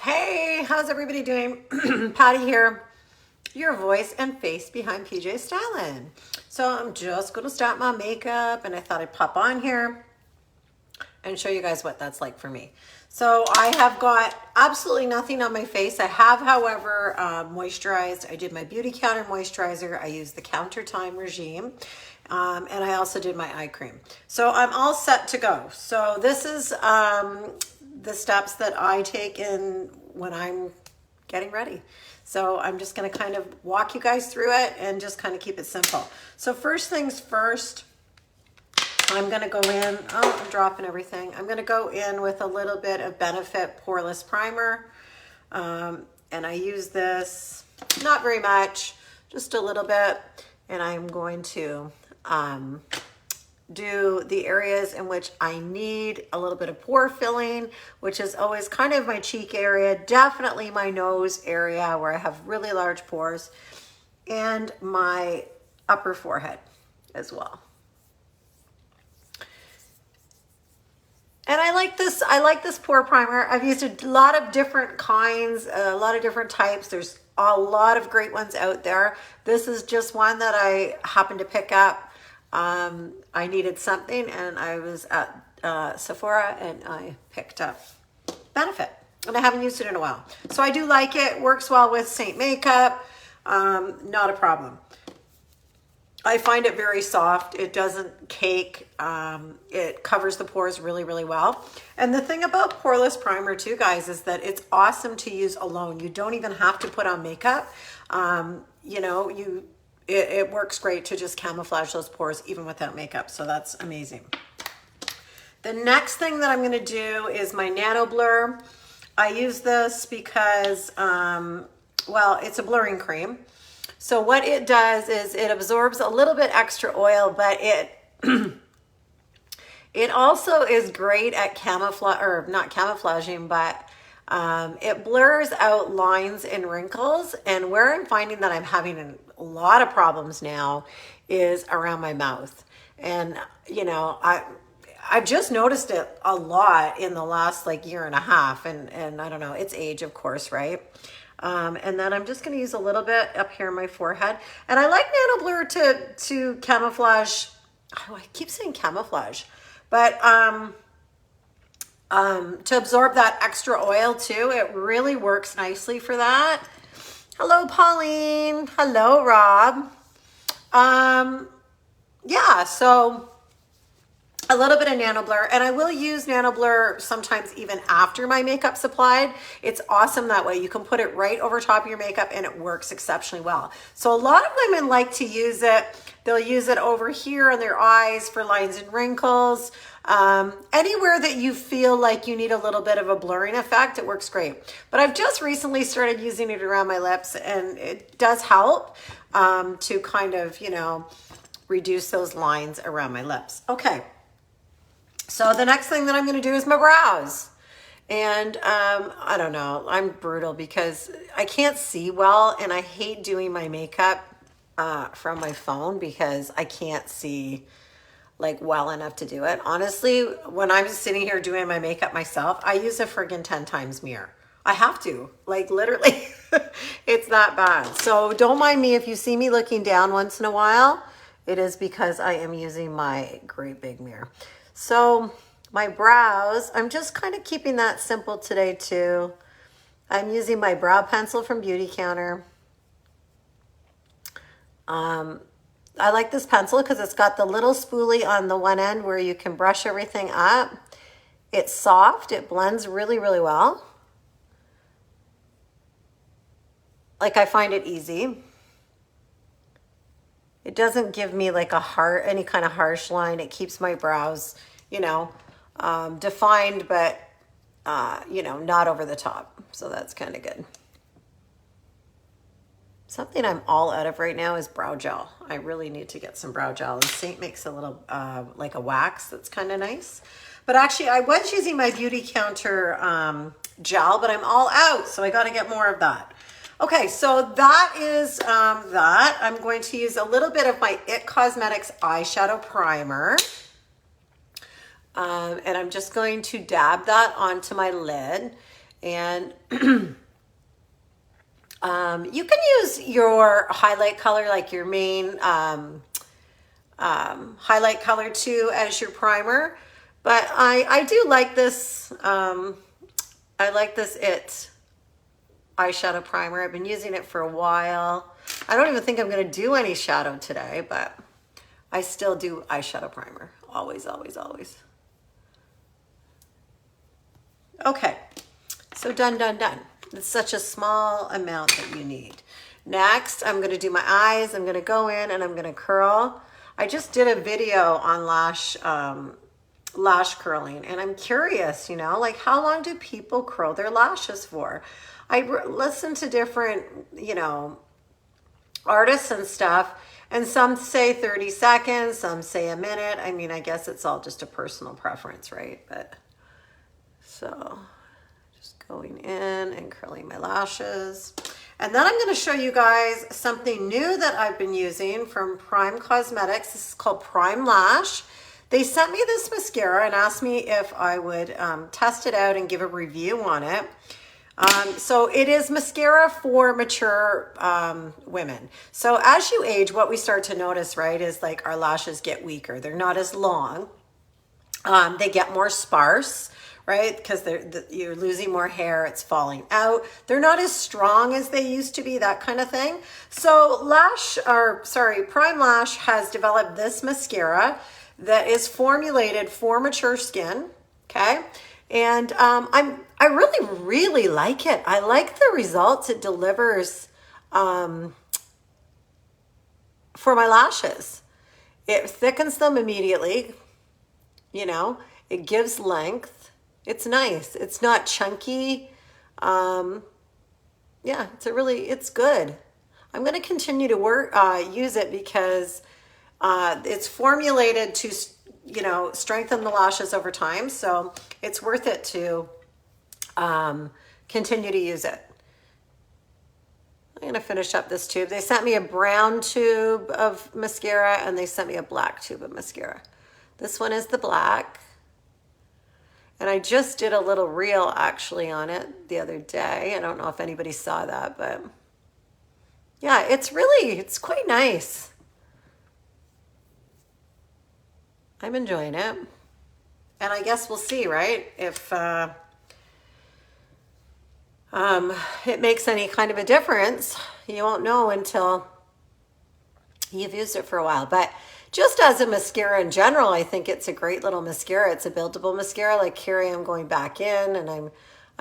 Hey, how's everybody doing? Patty here, your voice and face behind PjStylin. So I'm just going to start my makeup and I thought I'd pop on here and show you guys what that's like for me. So I have got absolutely nothing on my face. I have, however, moisturized. I did my Beauty Counter moisturizer. I used the Counter Time regime. And I also did my eye cream. So I'm all set to go. So this is the steps that I take in when I'm getting ready. So I'm just going to kind of walk you guys through it and just kind of keep it simple. So first things first, I'm going to go in, I'm dropping everything. I'm going to go in with a little bit of Benefit Poreless Primer. And I use this, not very much, just a little bit. And I'm going to do the areas in which I need a little bit of pore filling, which is always kind of my cheek area, definitely my nose area where I have really large pores, and my upper forehead as well. And I like this pore primer. I've used a lot of different kinds, a lot of different types. There's a lot of great ones out there. This is just one that I happened to pick up. I needed something and I was at Sephora and I picked up Benefit and I haven't used it in a while. So I do like it. Works well with Saint makeup. Not a problem. I find it very soft. It doesn't cake. It covers the pores really, really well. And the thing about poreless primer too, guys, is that it's awesome to use alone. You don't even have to put on makeup. You know, it works great to just camouflage those pores even without makeup. So that's amazing. The next thing that I'm going to do is my Nano Blur. I use this because, well, it's a blurring cream. So what it does is it absorbs a little bit extra oil, but it also is great at camouflage, or not camouflaging, but it blurs out lines and wrinkles. And where I'm finding that I'm having a lot of problems now is around my mouth. And, you know, I've just noticed it a lot in the last like year and a half. And I don't know, it's age, of course, right? And then I'm just going to use a little bit up here in my forehead. And I like Nano Blur to camouflage. Oh, I keep saying camouflage, but to absorb that extra oil too. It really works nicely for that. Hello, Pauline. Hello, Rob. Yeah, so a little bit of Nano Blur, and I will use Nano Blur sometimes even after my makeup's applied. It's awesome that way. You can put it right over top of your makeup and it works exceptionally well. So a lot of women like to use it. They'll use it over here on their eyes for lines and wrinkles. Anywhere that you feel like you need a little bit of a blurring effect, it works great. But I've just recently started using it around my lips and it does help to kind of, you know, reduce those lines around my lips. Okay. So the next thing that I'm going to do is my brows. And I don't know, I'm brutal because I can't see well and I hate doing my makeup from my phone because I can't see like well enough to do it. Honestly, when I'm sitting here doing my makeup myself, I use a friggin' 10 times mirror. I have to, like literally, it's that bad. So don't mind me if you see me looking down once in a while. It is because I am using my great big mirror. So my brows, I'm just kind of keeping that simple today too. I'm using my brow pencil from Beauty Counter. I like this pencil because it's got the little spoolie on the one end where you can brush everything up. It's soft. It blends really, really well. Like I find it easy. It doesn't give me like any kind of harsh line. It keeps my brows, you know, defined, but, you know, not over the top. So that's kind of good. Something I'm all out of right now is brow gel. I really need to get some brow gel. And Saint makes a little, like a wax that's kind of nice. But actually, I was using my Beauty Counter gel, but I'm all out. So I got to get more of that. Okay, so that is that. I'm going to use a little bit of my IT Cosmetics eyeshadow primer. And I'm just going to dab that onto my lid. And you can use your highlight color, like your main highlight color too, as your primer. But I do like this. I like this eyeshadow primer. I've been using it for a while. I don't even think I'm going to do any shadow today, but I still do eyeshadow primer. Always, always, always. Okay, so done, done, done. It's such a small amount that you need. Next, I'm going to do my eyes. I'm going to go in and I'm going to curl. I just did a video on lash curling, and I'm curious, you know, like how long do people curl their lashes for? I listen to different, you know, artists and stuff, and some say 30 seconds, some say a minute. I mean, I guess it's all just a personal preference, right? But so just going in and curling my lashes. And then I'm going to show you guys something new that I've been using from Prime Cosmetics. This is called Prime Lash. They sent me this mascara and asked me if I would test it out and give a review on it. So it is mascara for mature women. So as you age, what we start to notice, right, is like our lashes get weaker. They're not as long. They get more sparse, right? Because you're losing more hair, it's falling out. They're not as strong as they used to be, that kind of thing. So Prime Lash has developed this mascara that is formulated for mature skin, okay? And I really, really like it. I like the results it delivers for my lashes. It thickens them immediately, you know, it gives length. It's nice. It's not chunky. Yeah, it's good. I'm going to continue to use it because it's formulated to, you know, strengthen the lashes over time. So it's worth it to continue to use it. I'm going to finish up this tube. They sent me a brown tube of mascara and they sent me a black tube of mascara. This one is the black. And I just did a little reel actually on it the other day. I don't know if anybody saw that, but yeah, it's quite nice. I'm enjoying it. And I guess we'll see, right? If it makes any kind of a difference. You won't know until you've used it for a while. But just as a mascara in general, I think it's a great little mascara. It's a buildable mascara. Like here I am going back in and I'm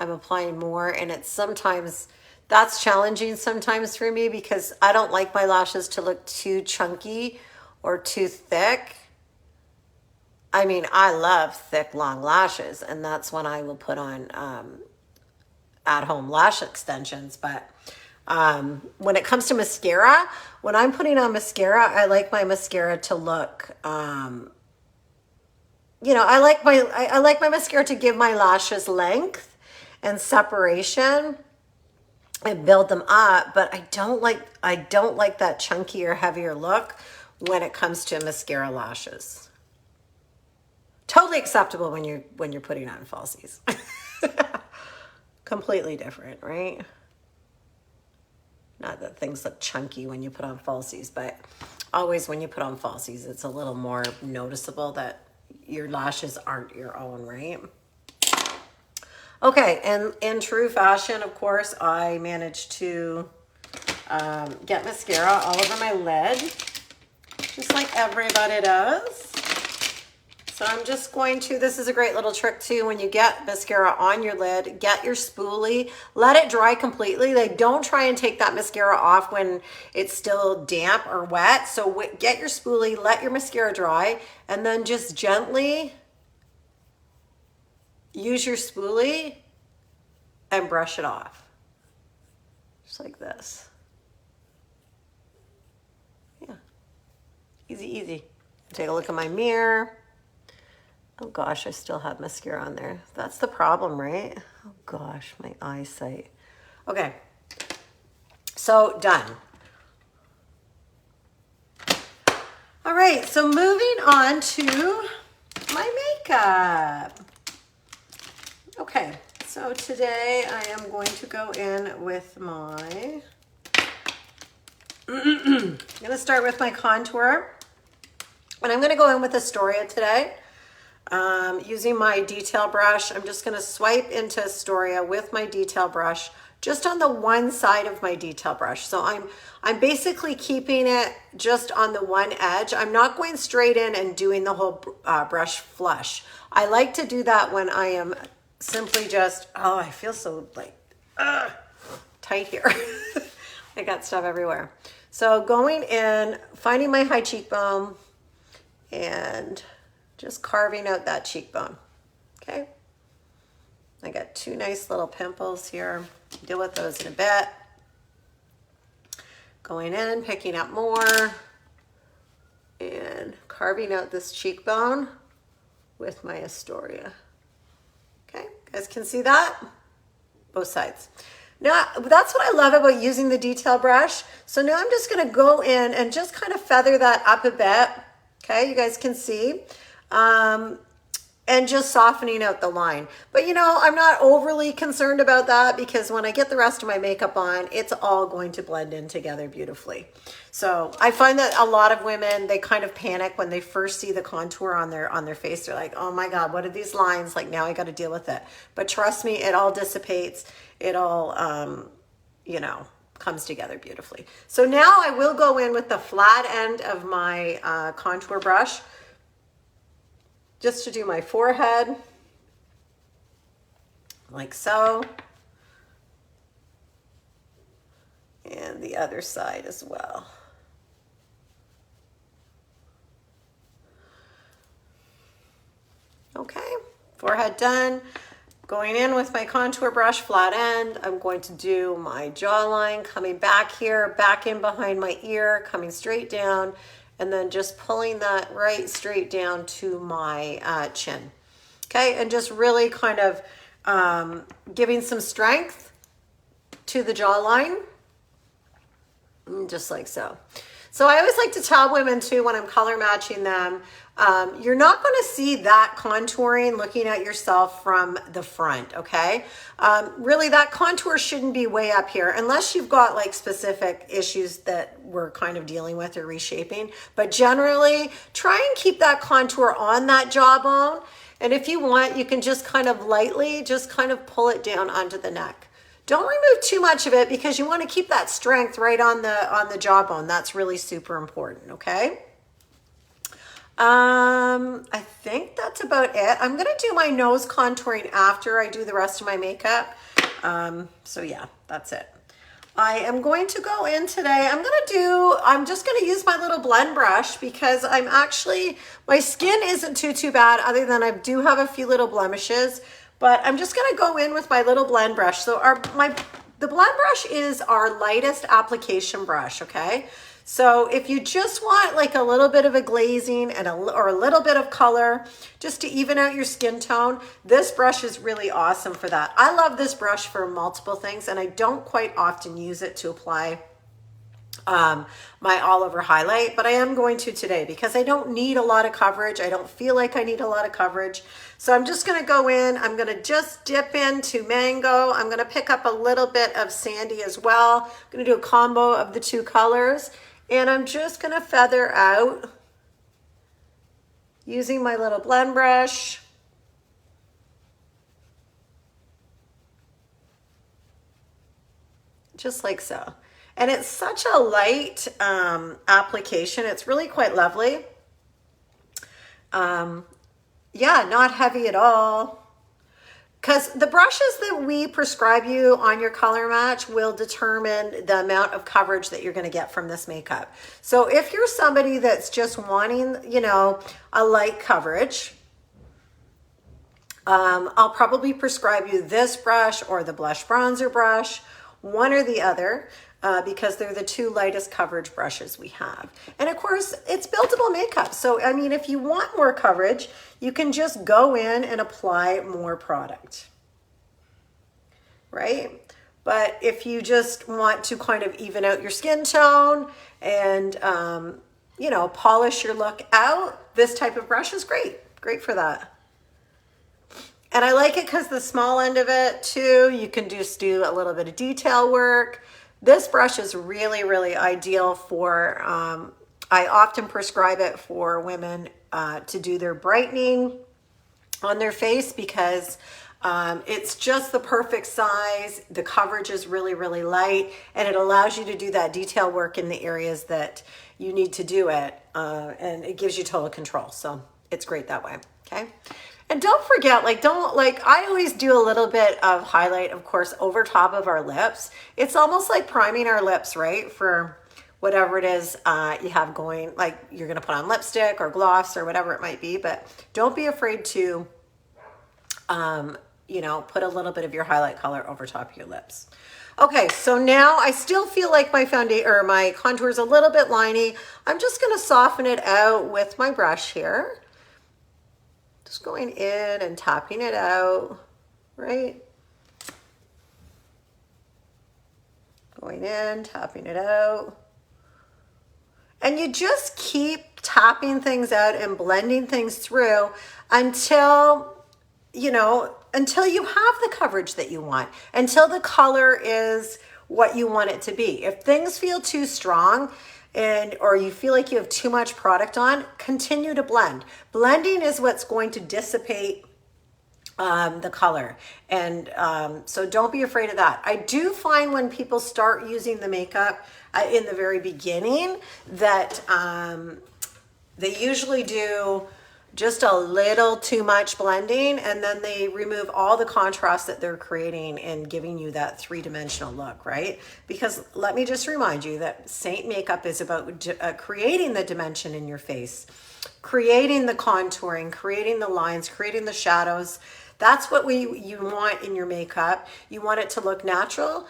applying more, and that's challenging sometimes for me because I don't like my lashes to look too chunky or too thick. I mean, I love thick, long lashes, and that's when I will put on at-home lash extensions. But when it comes to mascara, when I'm putting on mascara, I like my mascara to look, you know, I like my mascara to give my lashes length and separation and build them up. But I don't like that chunkier, heavier look when it comes to mascara lashes. Totally acceptable when you're putting on falsies. Completely different, right? Not that things look chunky when you put on falsies, but always when you put on falsies, it's a little more noticeable that your lashes aren't your own, right? Okay, and in true fashion, of course, I managed to get mascara all over my lid, just like everybody does. So I'm just going to, this is a great little trick too, when you get mascara on your lid, get your spoolie, let it dry completely. Like don't try and take that mascara off when it's still damp or wet. So get your spoolie, let your mascara dry, and then just gently use your spoolie and brush it off. Just like this. Yeah, easy, easy. Take a look in my mirror. Oh gosh, I still have mascara on there. That's the problem, right? Oh gosh, my eyesight. Okay, so done. All right, so moving on to my makeup. Okay, So today I am going to go in with my, I'm going to start with my contour. And I'm going to go in with Astoria today. Using my detail brush, I'm just going to swipe into Astoria with my detail brush, just on the one side of my detail brush. So I'm basically keeping it just on the one edge. I'm not going straight in and doing the whole brush flush. I like to do that when I am simply just, oh, I feel so like tight here. I got stuff everywhere. So going in, finding my high cheekbone and just carving out that cheekbone. Okay. I got two nice little pimples here. Deal with those in a bit. Going in, picking up more and carving out this cheekbone with my Astoria. Okay, you guys can see that? Both sides. Now, that's what I love about using the detail brush. So now I'm just gonna go in and just kind of feather that up a bit. Okay, you guys can see. And just softening out the line. But you know, I'm not overly concerned about that because when I get the rest of my makeup on, it's all going to blend in together beautifully. So I find that a lot of women, they kind of panic when they first see the contour on their face. They're like, oh my God, what are these lines? Like now I got to deal with it. But trust me, it all dissipates. It all, you know, comes together beautifully. So now I will go in with the flat end of my contour brush, just to do my forehead, like so, and the other side as well. Okay, forehead done. Going in with my contour brush, flat end, I'm going to do my jawline, coming back here, back in behind my ear, coming straight down, and then just pulling that right straight down to my chin. Okay, and just really kind of giving some strength to the jawline, just like so. So I always like to tell women too, when I'm color matching them, you're not going to see that contouring looking at yourself from the front, okay? Really, that contour shouldn't be way up here unless you've got like specific issues that we're kind of dealing with or reshaping. But generally, try and keep that contour on that jawbone. And if you want, you can just kind of lightly, just kind of pull it down onto the neck. Don't remove too much of it because you want to keep that strength right on the jawbone. That's really super important, okay? I think that's about it. I'm going to do my nose contouring after I do the rest of my makeup. So yeah, that's it. I am going to go in today. I'm just going to use my little blend brush because my skin isn't too bad other than I do have a few little blemishes. But I'm just going to go in with my little blend brush. So the blend brush is our lightest application brush, okay? So if you just want like a little bit of a glazing and or a little bit of color just to even out your skin tone, this brush is really awesome for that. I love this brush for multiple things and I don't quite often use it to apply my all over highlight, but I am going to today because I don't need a lot of coverage. I don't feel like I need a lot of coverage. So I'm just going to go in, I'm going to just dip into Mango. I'm going to pick up a little bit of Sandy as well. I'm going to do a combo of the two colors and I'm just going to feather out using my little blend brush. Just like so. And it's such a light application. It's really quite lovely. Yeah, not heavy at all. Because the brushes that we prescribe you on your color match will determine the amount of coverage that you're going to get from this makeup. So if you're somebody that's just wanting, you know, a light coverage, I'll probably prescribe you this brush or the blush bronzer brush, one or the other. Because they're the two lightest coverage brushes we have. And of course, it's buildable makeup. So, I mean, if you want more coverage, you can just go in and apply more product, right? But if you just want to kind of even out your skin tone and, you know, polish your look out, this type of brush is great. Great for that. And I like it because the small end of it too, you can just do a little bit of detail work. This brush is really, really ideal for, I often prescribe it for women to do their brightening on their face because it's just the perfect size. The coverage is really, really light, and it allows you to do that detail work in the areas that you need to do it, and it gives you total control. So it's great that way, okay? And don't forget, I always do a little bit of highlight, of course, over top of our lips. It's almost like priming our lips, right? For whatever it is you have going, like you're gonna put on lipstick or gloss or whatever it might be, but don't be afraid to, you know, put a little bit of your highlight color over top of your lips. Okay, so now I still feel like my foundation or my contour is a little bit liney. I'm just gonna soften it out with my brush here. Just going in and tapping it out, right? Going in, tapping it out. And you just keep tapping things out and blending things through until, you know, until you have the coverage that you want, until the color is what you want it to be. If things feel too strong, or you feel like you have too much product on, continue to blend. Blending is what's going to dissipate the color. And so don't be afraid of that. I do find when people start using the makeup in the very beginning that they usually do just a little too much blending, and then they remove all the contrast that they're creating and giving you that three-dimensional look, right? Because let me just remind you that Saint makeup is about creating the dimension in your face, creating the contouring, creating the lines, creating the shadows. That's what you want in your makeup. You want it to look natural,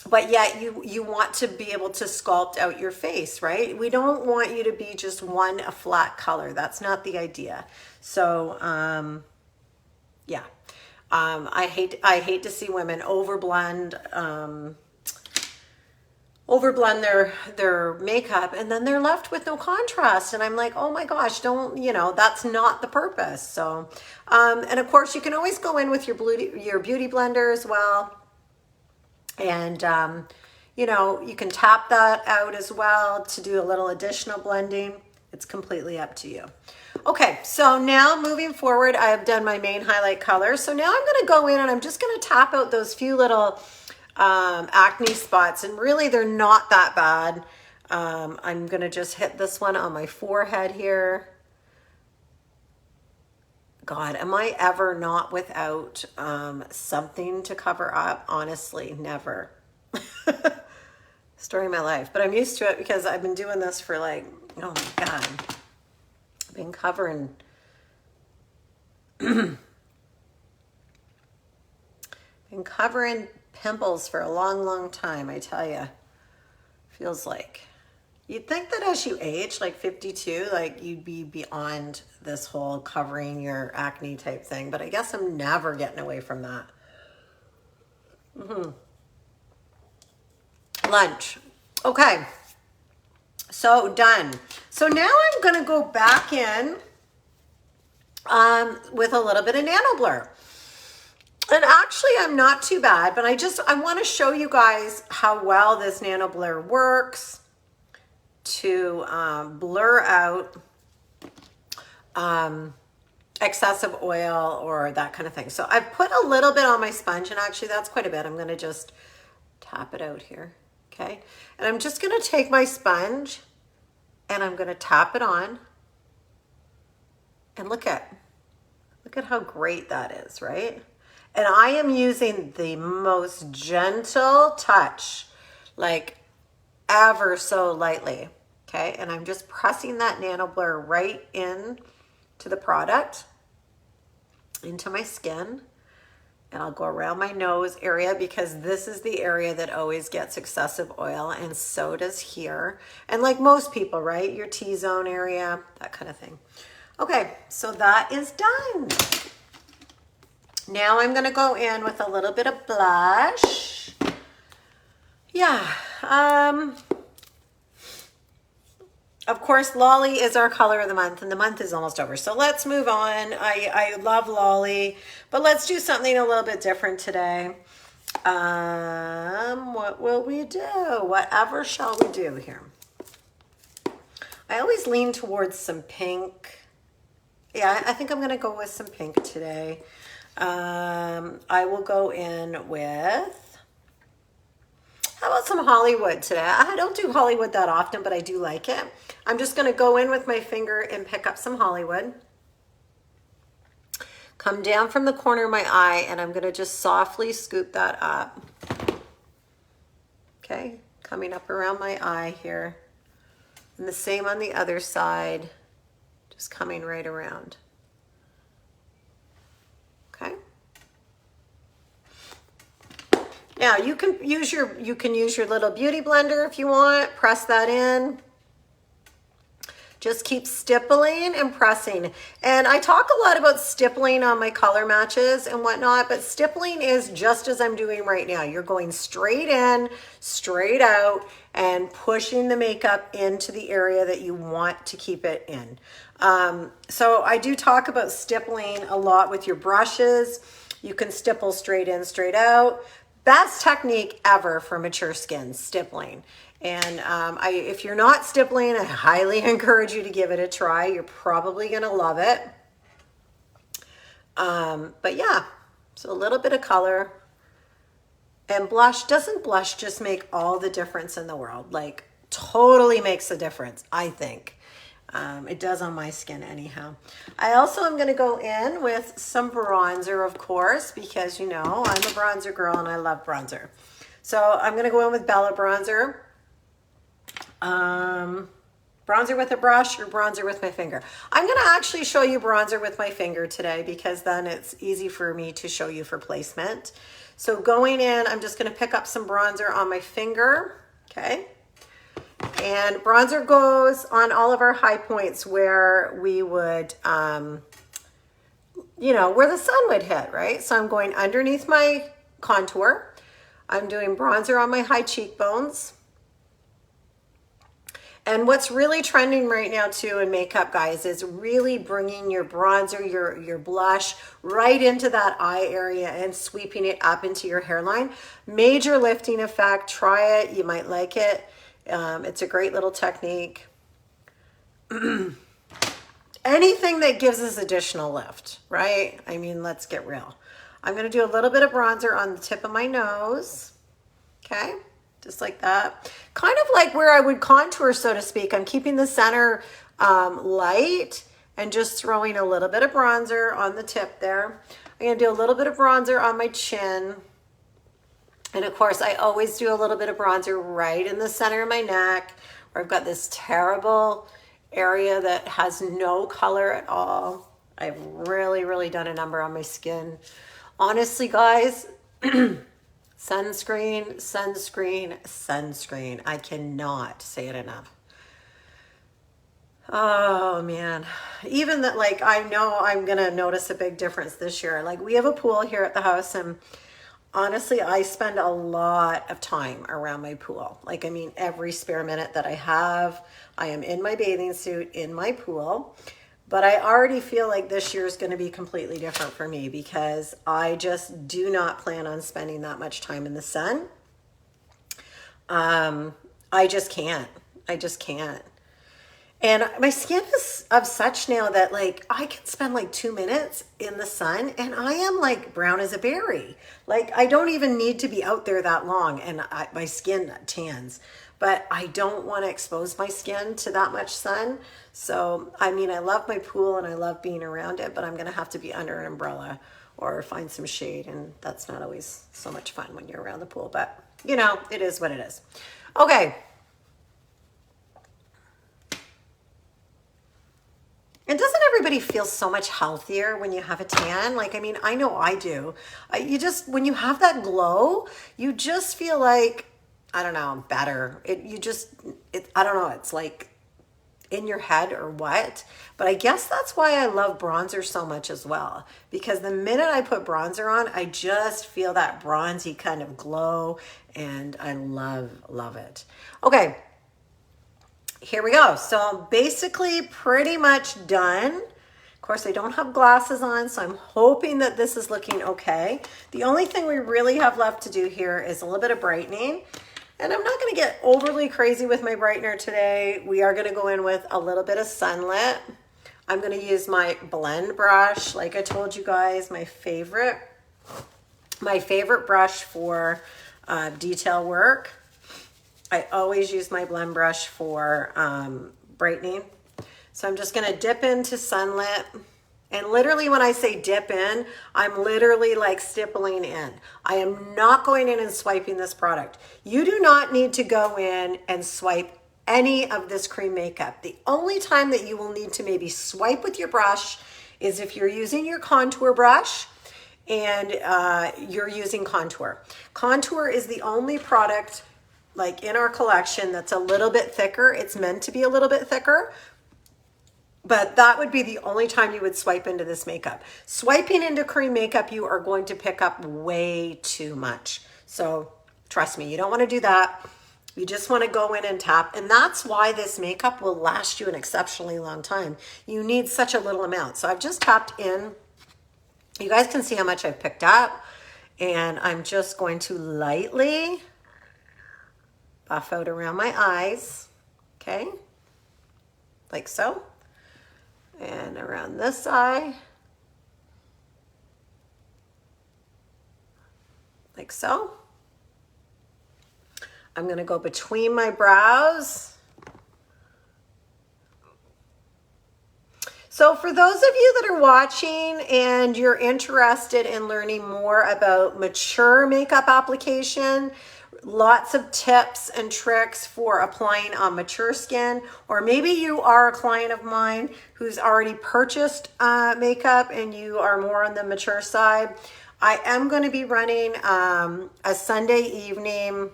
but yet you want to be able to sculpt out your face, right? We don't want you to be just a flat color. That's not the idea. So, yeah. I hate to see women overblend their makeup, and then they're left with no contrast. And I'm like, oh my gosh, don't, you know, that's not the purpose. So, and of course you can always go in with your beauty blender as well. And, you know, you can tap that out as well to do a little additional blending. It's completely up to you. Okay, so now moving forward, I have done my main highlight color. So now I'm gonna go in and I'm just gonna tap out those few little acne spots, and really they're not that bad. I'm gonna just hit this one on my forehead here. God, am I ever not without something to cover up? Honestly, never. Story of my life. But I'm used to it because I've been doing this for like, oh my God. I've been covering pimples for a long, long time, I tell you. Feels like. You'd think that as you age, like 52, like you'd be beyond this whole covering your acne type thing, but I guess I'm never getting away from that. Lunch. Okay, so done. So now I'm gonna go back in with a little bit of Nano Blur. And actually I'm not too bad, but I wanna show you guys how well this Nano Blur works to blur out excessive oil or that kind of thing. So I've put a little bit on my sponge, and actually that's quite a bit. I'm gonna just tap it out here, okay? And I'm just gonna take my sponge and I'm gonna tap it on, and look at how great that is, right? And I am using the most gentle touch, like ever so lightly, okay? And I'm just pressing that Nano Blur right in to the product, into my skin, and I'll go around my nose area because this is the area that always gets excessive oil, and so does here. And like most people, right? Your T-zone area, that kind of thing. Okay, so that is done. Now I'm gonna go in with a little bit of blush. Yeah, Of course, Lolly is our color of the month, and the month is almost over. So let's move on. I love Lolly, but let's do something a little bit different today. What will we do? Whatever shall we do here? I always lean towards some pink. Yeah, I think I'm going to go with some pink today. I will go in with, how about some Hollywood today? I don't do Hollywood that often, but I do like it. I'm just going to go in with my finger and pick up some Hollywood. Come down from the corner of my eye, and I'm going to just softly scoop that up. Okay, coming up around my eye here. And the same on the other side, just coming right around. Okay. Now you can use your little beauty blender if you want. Press that in. Just keep stippling and pressing. And I talk a lot about stippling on my color matches and whatnot, but stippling is just as I'm doing right now. You're going straight in, straight out, and pushing the makeup into the area that you want to keep it in. So I do talk about stippling a lot with your brushes. You can stipple straight in, straight out. Best technique ever for mature skin, stippling. And if you're not stippling, I highly encourage you to give it a try. You're probably going to love it. But yeah, so a little bit of color. And blush, doesn't blush just make all the difference in the world? Like, totally makes a difference, I think. It does on my skin anyhow. I also am going to go in with some bronzer, of course, because, you know, I'm a bronzer girl and I love bronzer. So I'm going to go in with Bella bronzer. Bronzer with a brush or bronzer with my finger. I'm going to actually show you bronzer with my finger today because then it's easy for me to show you for placement. So going in, I'm just going to pick up some bronzer on my finger. Okay. And bronzer goes on all of our high points where we would, you know, where the sun would hit, right? So I'm going underneath my contour. I'm doing bronzer on my high cheekbones. And what's really trending right now too in makeup, guys, is really bringing your bronzer, your blush right into that eye area and sweeping it up into your hairline. Major lifting effect. Try it. You might like it. It's a great little technique. Anything that gives us additional lift, right? I mean, let's get real. I'm going to do a little bit of bronzer on the tip of my nose. Okay. Just like that. Kind of like where I would contour, so to speak. I'm keeping the center light and just throwing a little bit of bronzer on the tip there. I'm going to do a little bit of bronzer on my chin. And of course, I always do a little bit of bronzer right in the center of my neck, where I've got this terrible area that has no color at all. I've really, really done a number on my skin. Honestly, guys, sunscreen, sunscreen, sunscreen. I cannot say it enough. Oh man, even that, like, I know I'm gonna notice a big difference this year. Like, we have a pool here at the house, and honestly, I spend a lot of time around my pool. Like, I mean, every spare minute that I have, I am in my bathing suit in my pool. But I already feel like this year is going to be completely different for me because I just do not plan on spending that much time in the sun. I just can't. I just can't. And my skin is of such now that, like, I can spend like 2 minutes in the sun and I am like brown as a berry. Like, I don't even need to be out there that long and my skin tans. But I don't want to expose my skin to that much sun. So, I mean, I love my pool and I love being around it, but I'm going to have to be under an umbrella or find some shade. And that's not always so much fun when you're around the pool. But, you know, it is what it is. Okay. And doesn't everybody feel so much healthier when you have a tan? Like, I mean, I know I do. You just, when you have that glow, you just feel like, I don't know, better. I don't know, it's like in your head or what. But I guess that's why I love bronzer so much as well. Because the minute I put bronzer on, I just feel that bronzy kind of glow. And I love it. Okay. here we go. So basically pretty much done. Of course, I don't have glasses on, so I'm hoping that this is looking okay. The only thing we really have left to do here is a little bit of brightening. And I'm not gonna get overly crazy with my brightener today. We are gonna go in with a little bit of Sunlit. I'm gonna use my blend brush. Like I told you guys, my favorite brush for detail work. I always use my blend brush for brightening. So I'm just gonna dip into Sunlit. And literally when I say dip in, I'm literally like stippling in. I am not going in and swiping this product. You do not need to go in and swipe any of this cream makeup. The only time that you will need to maybe swipe with your brush is if you're using your contour brush and you're using contour. Contour is the only product like in our collection that's a little bit thicker. It's meant to be a little bit thicker, but that would be the only time you would swipe into this makeup. Swiping into cream makeup, you are going to pick up way too much. So trust me, you don't want to do that. You just want to go in and tap. And that's why this makeup will last you an exceptionally long time. You need such a little amount. So I've just tapped in. You guys can see how much I've picked up. And I'm just going to lightly buff out around my eyes. Okay. Like so. And around this eye. Like so. I'm going to go between my brows. So for those of you that are watching and you're interested in learning more about mature makeup application, lots of tips and tricks for applying on mature skin, or maybe you are a client of mine who's already purchased makeup and you are more on the mature side, I am going to be running a Sunday evening.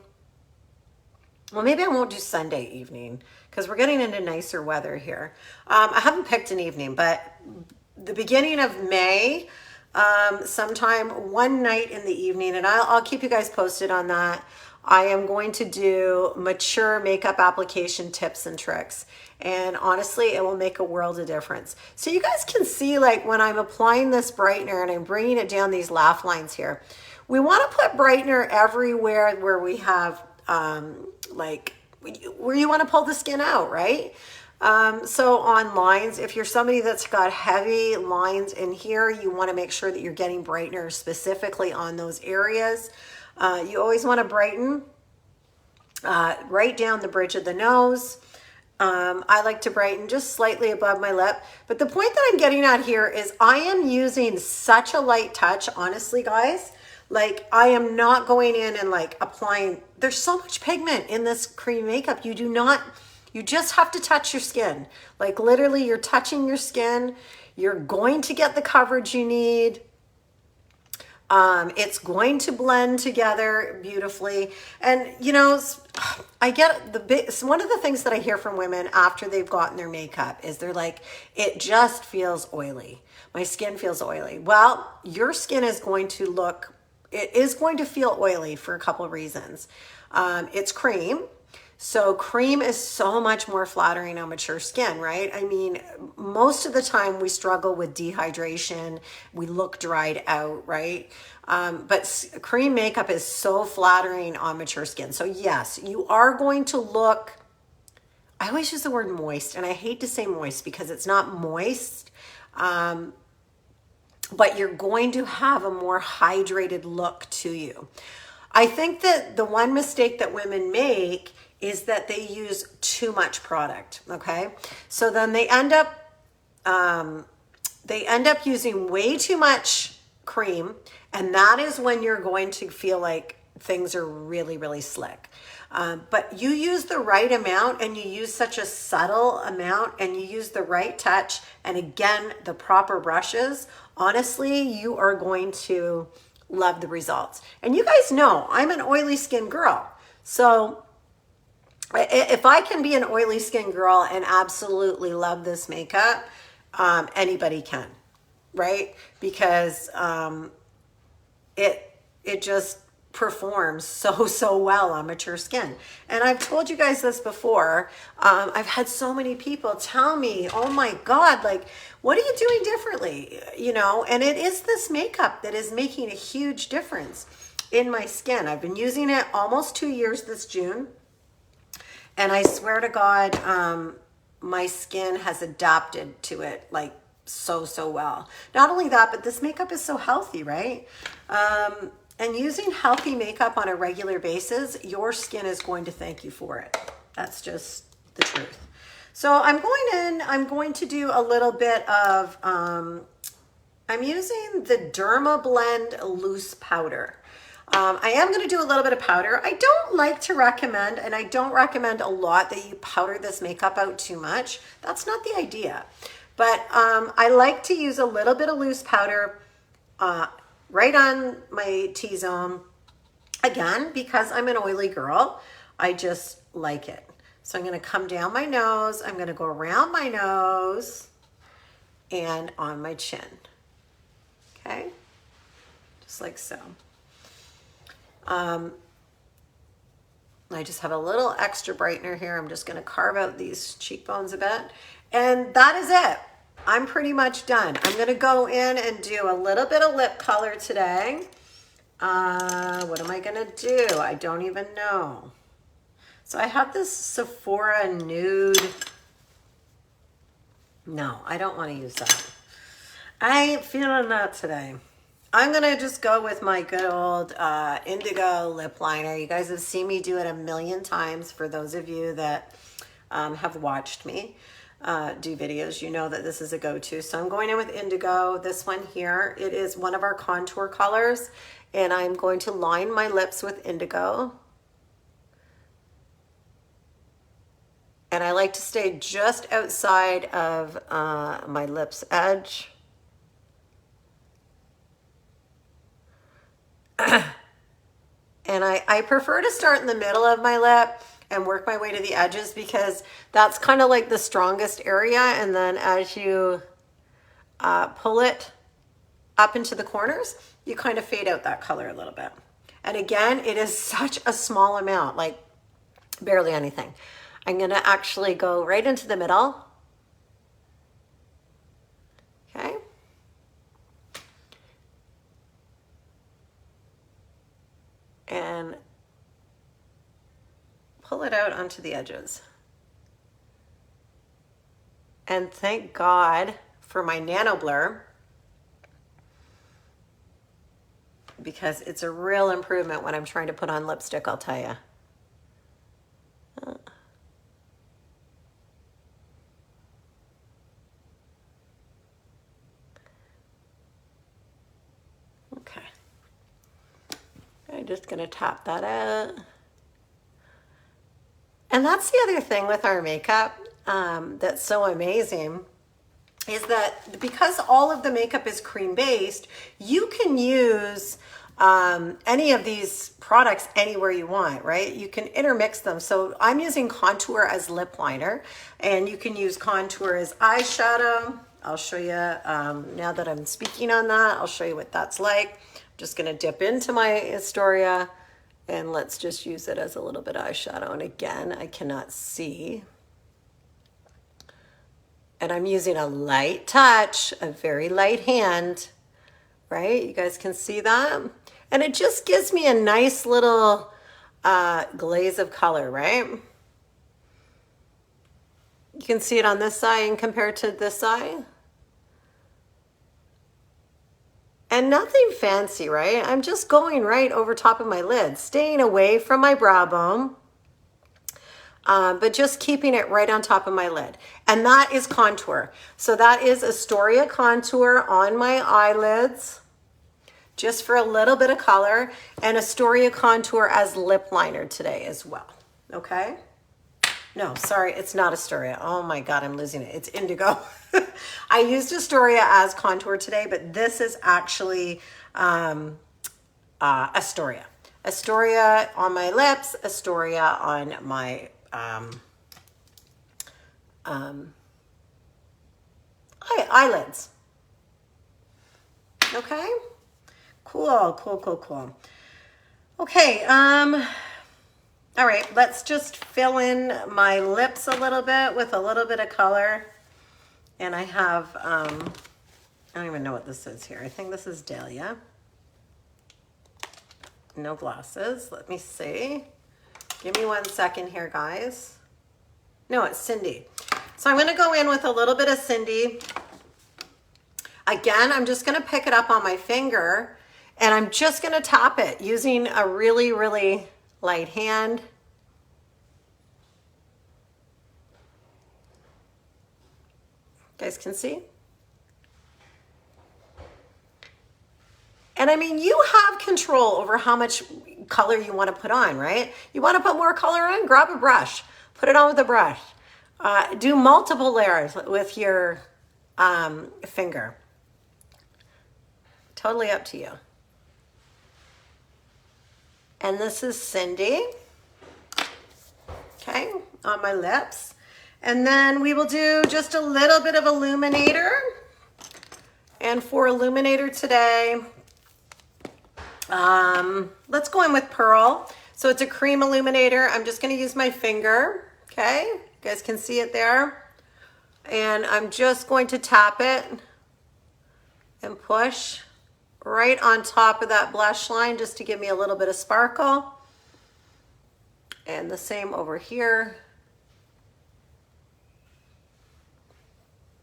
Well, maybe I won't do Sunday evening because we're getting into nicer weather here. I haven't picked an evening, but the beginning of May, sometime one night in the evening, and I'll keep you guys posted on that. I am going to do mature makeup application tips and tricks. And honestly, it will make a world of difference. So you guys can see like when I'm applying this brightener and I'm bringing it down these laugh lines here, we want to put brightener everywhere where we have like where you want to pull the skin out, right? So on lines, if you're somebody that's got heavy lines in here, you want to make sure that you're getting brightener specifically on those areas. You always want to brighten right down the bridge of the nose. I like to brighten just slightly above my lip. But the point that I'm getting at here is I am using such a light touch, honestly, guys. Like I am not going in and like applying, there's so much pigment in this cream makeup. You just have to touch your skin. Like literally you're touching your skin. You're going to get the coverage you need. It's going to blend together beautifully. And you know, I get one of the things that I hear from women after they've gotten their makeup is they're like, it just feels oily. My skin feels oily. Well, your skin is going to look, it is going to feel oily for a couple of reasons. It's cream. So cream is so much more flattering on mature skin, right? I mean, most of the time we struggle with dehydration. We look dried out, right? But cream makeup is so flattering on mature skin. So yes, you are going to look, I always use the word moist, and I hate to say moist because it's not moist. But you're going to have a more hydrated look to you. I think that the one mistake that women make is that they use too much product, okay? So then they end up using way too much cream, and that is when you're going to feel like things are really, really slick. But you use the right amount, and you use such a subtle amount, and you use the right touch, and again, the proper brushes, honestly, you are going to love the results. And you guys know, I'm an oily skin girl. So if I can be an oily skin girl and absolutely love this makeup, anybody can, right? Because it just performs so well on mature skin. And I've told you guys this before. I've had so many people tell me, oh my God, like, what are you doing differently? You know, and it is this makeup that is making a huge difference in my skin. I've been using it almost 2 years this June. And I swear to God, my skin has adapted to it like so well. Not only that, but this makeup is so healthy, right? And using healthy makeup on a regular basis, your skin is going to thank you for it. That's just the truth. So I'm going to do a little bit of, I'm using the Derma Blend Loose Powder. I am going to do a little bit of powder. I don't like to recommend, and I don't recommend a lot that you powder this makeup out too much. That's not the idea. But I like to use a little bit of loose powder right on my T-zone. Again, because I'm an oily girl, I just like it. So I'm going to come down my nose. I'm going to go around my nose and on my chin. Okay? Just like so. I just have a little extra brightener here. I'm just going to carve out these cheekbones a bit. And that is it. I'm pretty much done. I'm going to go in and do a little bit of lip color today. What am I going to do? I don't even know. So I have this Sephora nude. No, I don't want to use that. I ain't feeling that today. I'm going to just go with my good old indigo lip liner. You guys have seen me do it a million times. For those of you that have watched me do videos, you know that this is a go-to. So I'm going in with indigo. This one here, it is one of our contour colors. And I'm going to line my lips with indigo. And I like to stay just outside of my lips edge. And I prefer to start in the middle of my lip and work my way to the edges because that's kind of like the strongest area. And then as you pull it up into the corners, you kind of fade out that color a little bit. And again, it is such a small amount, like barely anything. I'm going to actually go right into the middle. Okay. And pull it out onto the edges. And thank God for my Nano Blur, because it's a real improvement when I'm trying to put on lipstick, I'll tell you. Okay. I'm just gonna tap that out. And that's the other thing with our makeup that's so amazing is that because all of the makeup is cream based, you can use any of these products anywhere you want, right? You can intermix them. So I'm using contour as lip liner, and you can use contour as eyeshadow. I'll show you, now that I'm speaking on that, I'll show you what that's like. I'm just gonna dip into my Astoria, and let's just use it as a little bit of eyeshadow. And again, I cannot see. And I'm using a light touch, a very light hand, right? You guys can see that? And it just gives me a nice little glaze of color, right? You can see it on this side and compared to this side. And nothing fancy, right? I'm just going right over top of my lid, staying away from my brow bone, but just keeping it right on top of my lid. And that is contour. So that is Astoria contour on my eyelids, just for a little bit of color, and Astoria contour as lip liner today as well, okay? No, sorry, it's not Astoria. Oh my God, I'm losing it. It's indigo. I used Astoria as contour today, but this is actually Astoria. Astoria on my lips, Astoria on my eyelids. Okay? Cool. Okay, all right, let's just fill in my lips a little bit with a little bit of color. And I have, I don't even know what this is here. I think this is Dahlia. No glasses. Let me see. Give me 1 second here, guys. No, it's Cindy. So I'm going to go in with a little bit of Cindy. Again, I'm just going to pick it up on my finger and I'm just going to tap it using a really, really light hand. You guys can see? And I mean, you have control over how much color you want to put on, right? You want to put more color on? Grab a brush. Put it on with a brush. Do multiple layers with your finger. Totally up to you. And this is Cindy. Okay, on my lips. And then we will do just a little bit of illuminator. And for illuminator today, let's go in with Pearl. So it's a cream illuminator. I'm just going to use my finger. Okay, you guys can see it there. And I'm just going to tap it and push right on top of that blush line just to give me a little bit of sparkle. And the same over here.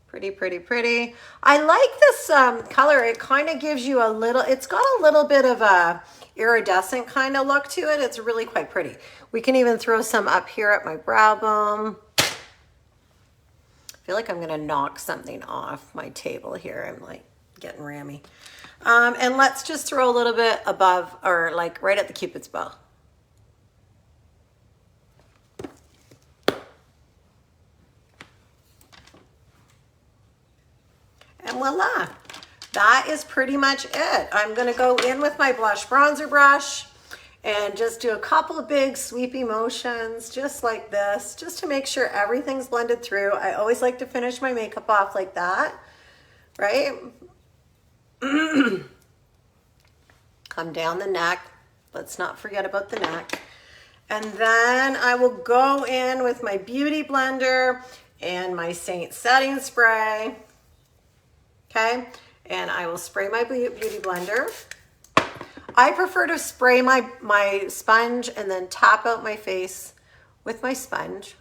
Pretty, pretty, pretty. I like this color. It kind of gives you a little, it's got a little bit of a iridescent kind of look to it. It's really quite pretty. We can even throw some up here at my brow bone. I feel like I'm going to knock something off my table here. I'm like getting rammy. And let's just throw a little bit above or like right at the Cupid's bow. And voila, that is pretty much it. I'm gonna go in with my blush bronzer brush and just do a couple of big sweepy motions, just like this, just to make sure everything's blended through. I always like to finish my makeup off like that, right? Come down the neck. Let's not forget about the neck. And then I will go in with my Beauty Blender and my Saint Setting Spray. Okay, and I will spray my Beauty Blender. I prefer to spray my sponge and then tap out my face with my sponge.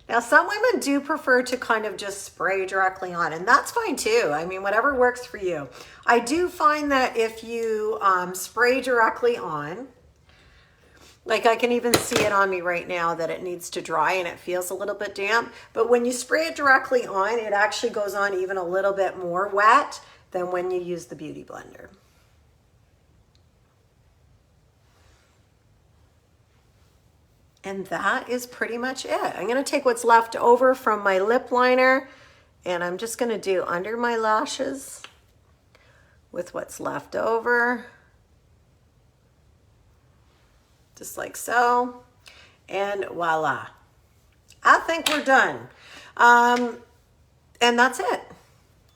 Now, some women do prefer to kind of just spray directly on, and that's fine too. I mean, whatever works for you. I do find that if you spray directly on, like I can even see it on me right now that it needs to dry and it feels a little bit damp. But when you spray it directly on, it actually goes on even a little bit more wet than when you use the Beauty Blender. And that is pretty much it. I'm going to take what's left over from my lip liner and I'm just going to do under my lashes with what's left over. Just like so. And voila. I think we're done. And that's it.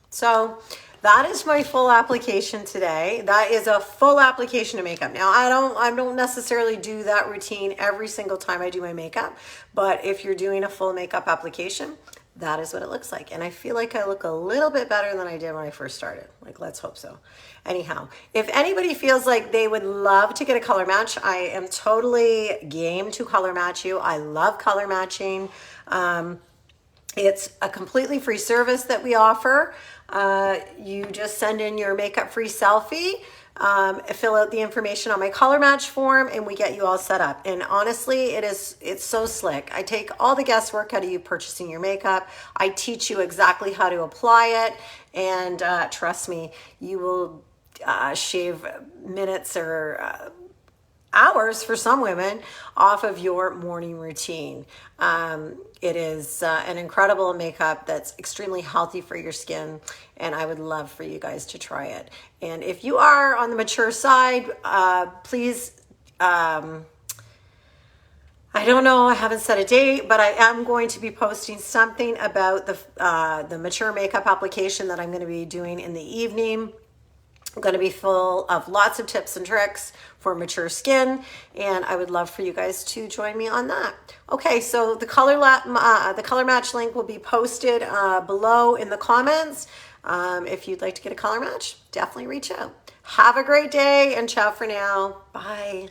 So that is my full application today. That is a full application of makeup. Now, I don't necessarily do that routine every single time I do my makeup, but if you're doing a full makeup application, that is what it looks like. And I feel like I look a little bit better than I did when I first started. Like, let's hope so. Anyhow, if anybody feels like they would love to get a color match, I am totally game to color match you. I love color matching. It's a completely free service that we offer. You just send in your makeup free selfie, fill out the information on my color match form, and we get you all set up. And honestly, it's so slick. I take all the guesswork out of you purchasing your makeup. I teach you exactly how to apply it, and trust me, you will shave minutes or hours for some women off of your morning routine. It is an incredible makeup that's extremely healthy for your skin, and I would love for you guys to try it. And if you are on the mature side, please, I don't know, I haven't set a date, but I am going to be posting something about the mature makeup application that I'm going to be doing in the evening. I'm going to be full of lots of tips and tricks for mature skin, and I would love for you guys to join me on that. Okay, so the color match link will be posted below in the comments. If you'd like to get a color match, definitely reach out. Have a great day, and ciao for now. Bye.